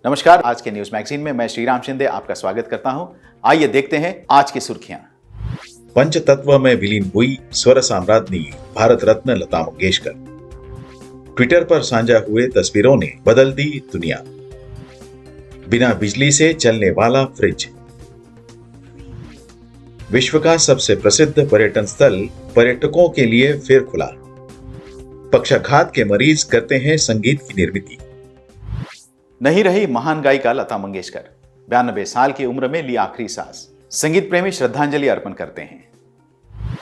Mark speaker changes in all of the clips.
Speaker 1: नमस्कार, आज के न्यूज मैगजीन में मैं श्रीराम शिंदे आपका स्वागत करता हूं। आइए देखते हैं आज की सुर्खियां।
Speaker 2: पंचतत्व में विलीन हुई स्वर साम्राज्ञी भारत रत्न लता मंगेशकर। ट्विटर पर साझा हुए तस्वीरों ने बदल दी दुनिया। बिना बिजली से चलने वाला फ्रिज। विश्व का सबसे प्रसिद्ध पर्यटन स्थल पर्यटकों के लिए फिर खुला। पक्षाघात के मरीज करते हैं संगीत की निर्मिति।
Speaker 1: नहीं रही महान गायिका लता मंगेशकर, 92 साल की उम्र में ली आखिरी सांस। संगीत प्रेमी श्रद्धांजलि अर्पण करते हैं।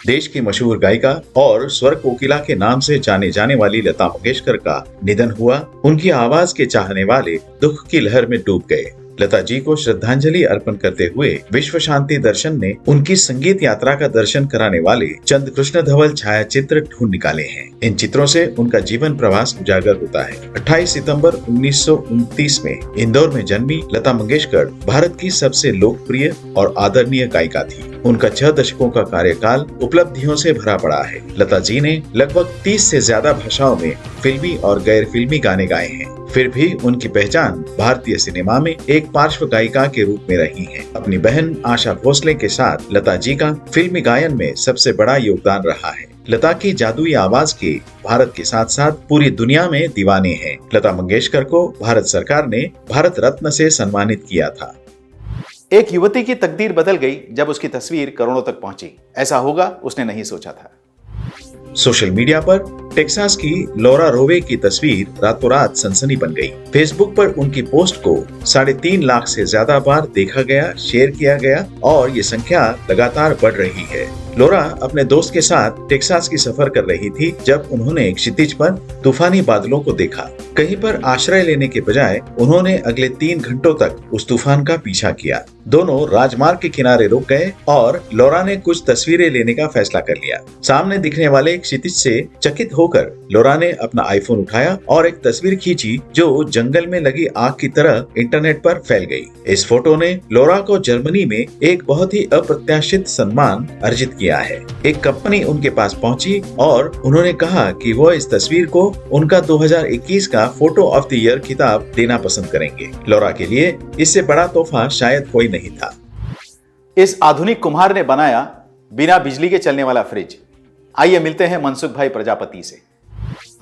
Speaker 2: देश की मशहूर गायिका और स्वर कोकिला के नाम से जाने जाने वाली लता मंगेशकर का निधन हुआ। उनकी आवाज के चाहने वाले दुख की लहर में डूब गए। लता जी को श्रद्धांजलि अर्पण करते हुए विश्व शांति दर्शन ने उनकी संगीत यात्रा का दर्शन कराने वाले चंद कृष्ण धवल छायाचित्र ढूंढ निकाले हैं। इन चित्रों से उनका जीवन प्रवास उजागर होता है। 28 सितंबर 1929 में इंदौर में जन्मी लता मंगेशकर भारत की सबसे लोकप्रिय और आदरणीय गायिका थी। उनका 6 दशकों का कार्यकाल उपलब्धियों से भरा पड़ा है। लता जी ने लगभग 30 से ज्यादा भाषाओं में फिल्मी और गैर फिल्मी गाने गाए हैं। फिर भी उनकी पहचान भारतीय सिनेमा में एक पार्श्व गायिका के रूप में रही है। अपनी बहन आशा भोसले के साथ लता जी का फिल्मी गायन में सबसे बड़ा योगदान रहा है। लता की जादुई आवाज के भारत के साथ साथ पूरी दुनिया में दीवाने हैं। लता मंगेशकर को भारत सरकार ने भारत रत्न से सम्मानित किया था।
Speaker 1: एक युवती की तकदीर बदल गई जब उसकी तस्वीर करोड़ों तक पहुंची। ऐसा होगा उसने नहीं सोचा था।
Speaker 2: सोशल मीडिया पर टेक्सास की लौरा रोवे की तस्वीर रातों रात सनसनी बन गई। फेसबुक पर उनकी पोस्ट को 3.5 लाख से ज्यादा बार देखा गया, शेयर किया गया और ये संख्या लगातार बढ़ रही है। लौरा अपने दोस्त के साथ टेक्सास की सफर कर रही थी जब उन्होंने क्षितिज पर तूफानी बादलों को देखा। कहीं पर आश्रय लेने के बजाय उन्होंने अगले 3 घंटों तक उस तूफान का पीछा किया। दोनों राजमार्ग के किनारे रुक गए और लौरा ने कुछ तस्वीरें लेने का फैसला कर लिया। सामने दिखने वाले क्षितिज से चकित होकर लौरा ने अपना आईफोन उठाया और एक तस्वीर खींची जो जंगल में लगी आग की तरह इंटरनेट पर फैल गई। इस फोटो ने लौरा को जर्मनी में एक बहुत ही अप्रत्याशित सम्मान अर्जित किया है। एक कंपनी उनके पास पहुंची और उन्होंने कहा कि वो इस तस्वीर को उनका 2021 का फोटो ऑफ द ईयर खिताब देना पसंद करेंगे। लौरा के लिए इससे बड़ा तोहफा शायद कोई नहीं था।
Speaker 1: इस आधुनिक कुम्हार ने बनाया बिना बिजली के चलने वाला फ्रिज। आइए मिलते हैं मनसुख भाई प्रजापति से।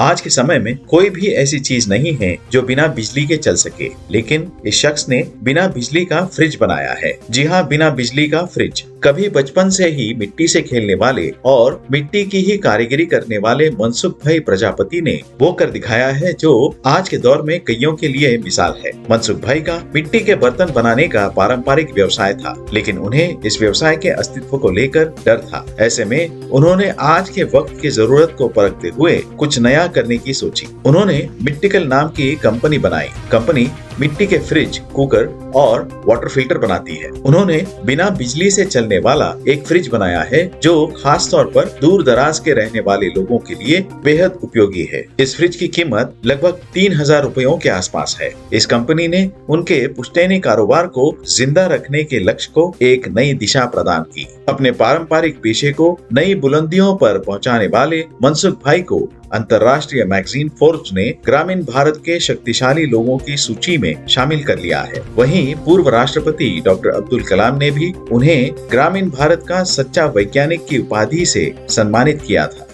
Speaker 2: आज के समय में कोई भी ऐसी चीज नहीं है जो बिना बिजली के चल सके, लेकिन इस शख्स ने बिना बिजली का फ्रिज बनाया है। जी हाँ, बिना बिजली का फ्रिज। कभी बचपन से ही मिट्टी से खेलने वाले और मिट्टी की ही कारीगरी करने वाले मनसुख भाई प्रजापति ने वो कर दिखाया है जो आज के दौर में कईयों के लिए मिसाल है। मनसुख भाई का मिट्टी के बर्तन बनाने का पारंपरिक व्यवसाय था, लेकिन उन्हें इस व्यवसाय के अस्तित्व को लेकर डर था। ऐसे में उन्होंने आज के वक्त की जरूरत को परखते हुए कुछ नया करने की सोची। उन्होंने मिट्टिकल नाम की कंपनी बनाई। कंपनी मिट्टी के फ्रिज, कुकर और वाटर फिल्टर बनाती है। उन्होंने बिना बिजली से चलने वाला एक फ्रिज बनाया है जो खास तौर पर दूर दराज के रहने वाले लोगों के लिए बेहद उपयोगी है। इस फ्रिज की कीमत लगभग 3000 रुपयों के आसपास है। इस कंपनी ने उनके पुश्तैनी कारोबार को जिंदा रखने के लक्ष्य को एक नई दिशा प्रदान की। अपने पारंपरिक पेशे को नई बुलंदियों पर पहुंचाने वाले मनसुख भाई को अंतर्राष्ट्रीय मैगजीन फोर्ब्स ने ग्रामीण भारत के शक्तिशाली लोगों की सूची में शामिल कर लिया है। वहीं पूर्व राष्ट्रपति डॉक्टर अब्दुल कलाम ने भी उन्हें ग्रामीण भारत का सच्चा वैज्ञानिक की उपाधि से सम्मानित किया था।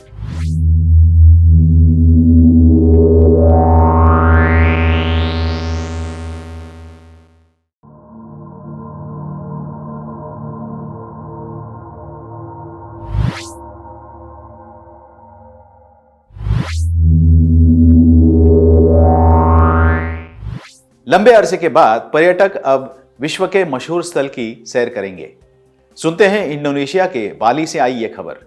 Speaker 1: लंबे अरसे के बाद पर्यटक अब विश्व के मशहूर स्थल की सैर करेंगे। सुनते हैं इंडोनेशिया के बाली से आई ये खबर।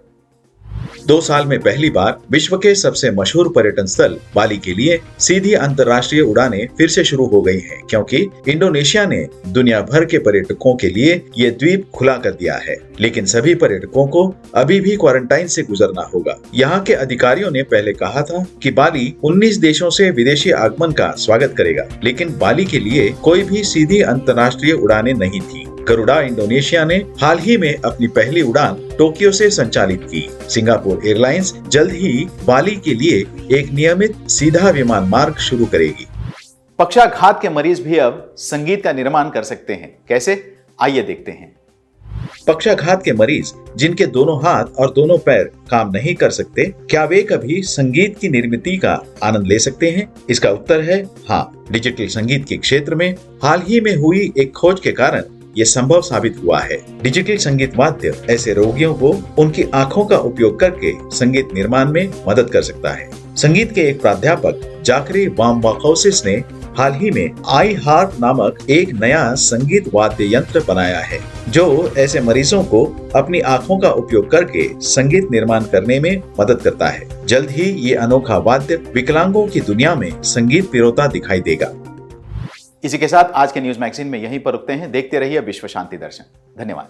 Speaker 2: 2 साल में पहली बार विश्व के सबसे मशहूर पर्यटन स्थल बाली के लिए सीधी अंतर्राष्ट्रीय उड़ानें फिर से शुरू हो गई हैं, क्योंकि इंडोनेशिया ने दुनिया भर के पर्यटकों के लिए ये द्वीप खुला कर दिया है। लेकिन सभी पर्यटकों को अभी भी क्वारंटाइन से गुजरना होगा। यहाँ के अधिकारियों ने पहले कहा था कि बाली 19 देशों से विदेशी आगमन का स्वागत करेगा, लेकिन बाली के लिए कोई भी सीधी अंतर्राष्ट्रीय उड़ानें नहीं थी। गरुड़ा इंडोनेशिया ने हाल ही में अपनी पहली उड़ान टोक्यो से संचालित की। सिंगापुर एयरलाइंस जल्द ही बाली के लिए एक नियमित सीधा विमान मार्ग शुरू करेगी।
Speaker 1: पक्षाघात के मरीज भी अब संगीत का निर्माण कर सकते हैं। कैसे? आइए देखते हैं।
Speaker 2: पक्षाघात के मरीज जिनके दोनों हाथ और दोनों पैर काम नहीं कर सकते, क्या वे कभी संगीत की निर्मिती का आनंद ले सकते हैं? इसका उत्तर है हाँ। डिजिटल संगीत के क्षेत्र में हाल ही में हुई एक खोज के कारण ये संभव साबित हुआ है। डिजिटल संगीत वाद्य ऐसे रोगियों को उनकी आंखों का उपयोग करके संगीत निर्माण में मदद कर सकता है। संगीत के एक प्राध्यापक जाकरी वाम्बाकोसिस ने हाल ही में आई हार्ट नामक एक नया संगीत वाद्य यंत्र बनाया है जो ऐसे मरीजों को अपनी आंखों का उपयोग करके संगीत निर्माण करने में मदद करता है। जल्द ही ये अनोखा वाद्य विकलांगों की दुनिया में संगीत पिरोता दिखाई देगा।
Speaker 1: इसी के साथ आज के न्यूज मैगजीन में यहीं पर रुकते हैं। देखते रहिए विश्व शांति दर्शन। धन्यवाद।